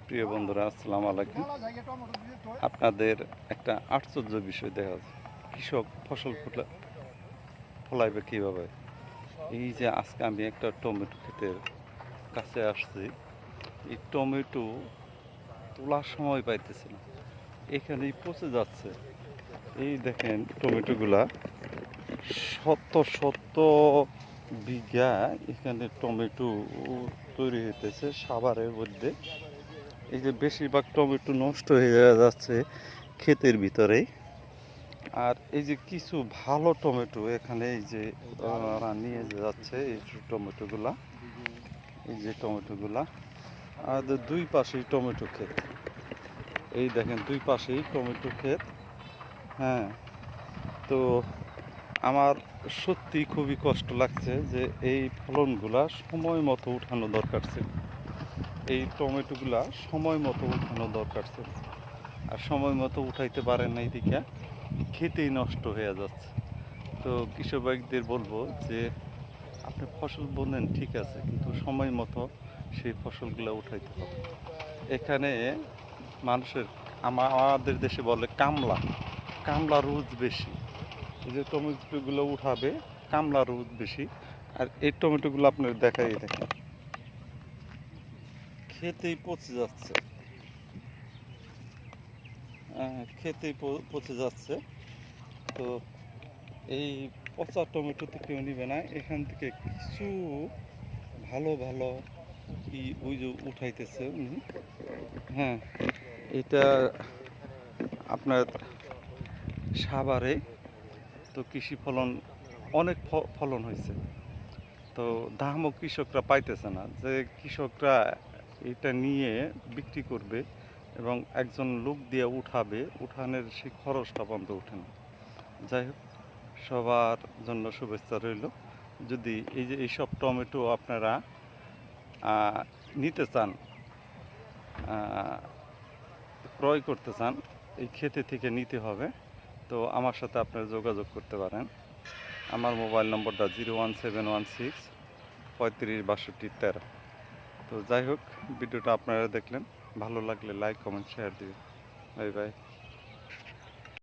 প্রিয় বন্ধুরা, আসসালামু আলাইকুম। আপনাদের একটা আশ্চর্য বিষয় দেখা যাচ্ছে। কৃষক ফসল ফলাইবে কীভাবে? এই যে আজকে আমি একটা টমেটো ক্ষেতের কাছে আসছি, এই টমেটো তোলার সময় পাইতেছি না, এখানেই পচে যাচ্ছে। এই দেখেন টমেটোগুলা শত শত বিঘা এখানে টমেটো তৈরি হইতেছে সাভারের মধ্যে। এই যে বেশিরভাগ টমেটো নষ্ট হয়ে যাচ্ছে ক্ষেতের ভিতরেই। আর এই যে কিছু ভালো টমেটো এখানে এই যে নিয়ে যাচ্ছে এই টমেটোগুলা, এই যে টমেটোগুলা। আর দুই পাশেই টমেটো ক্ষেত, এই দেখেন দুই পাশেই টমেটো ক্ষেত। হ্যাঁ, তো আমার সত্যি খুবই কষ্ট লাগছে যে এই ফলনগুলা সময় মতো উঠানো দরকার ছিল, এই টমেটোগুলা সময় মতো উঠানো দরকার ছিল। আর সময় মতো উঠাইতে পারেন না, এদিকে খেতেই নষ্ট হয়ে যাচ্ছে। তো কৃষক ভাইদের বলবো যে আপনি ফসল বোনেন ঠিক আছে, কিন্তু সময় মতো সেই ফসলগুলো উঠাইতে হবে। এখানে মানুষের আমাদের দেশে বলে কামলা, কামলা রোজ বেশি। এই যে টমেটোগুলো উঠাবে, কামলা রোজ বেশি। আর এই টমেটোগুলো আপনার দেখাই দেখেন, খেতেই পচে যাচ্ছে, খেতেই পচে যাচ্ছে। তো এই পচা টমেটো তো কেউ নিবে না, এখান থেকে কিছু ভালো ভালো ওই যে উঠাইতেছে উনি। হ্যাঁ, এটা আপনার সাভারে তো কৃষি ফলন অনেক ফলন হয়েছে। তো দামও কৃষকরা পাইতেছে না, যে কৃষকরা এটা নিয়ে বিক্রি করবে এবং একজন লোক দিয়ে উঠাবে, উঠানের সেই খরচটা বন্ধ ওঠে না। যাই হোক, সবার জন্য শুভেচ্ছা রইল। যদি এই যে এইসব টমেটো আপনারা নিতে চান, ক্রয় করতে চান, এই ক্ষেতে থেকে নিতে হবে। তো আমার সাথে আপনারা যোগাযোগ করতে পারেন। আমার মোবাইল নম্বরটা 01716 35 62 13। তো যাই হোক, ভিডিওটা আপনারা দেখলেন, ভালো লাগলে লাইক কমেন্ট শেয়ার দিবেন। Bye bye.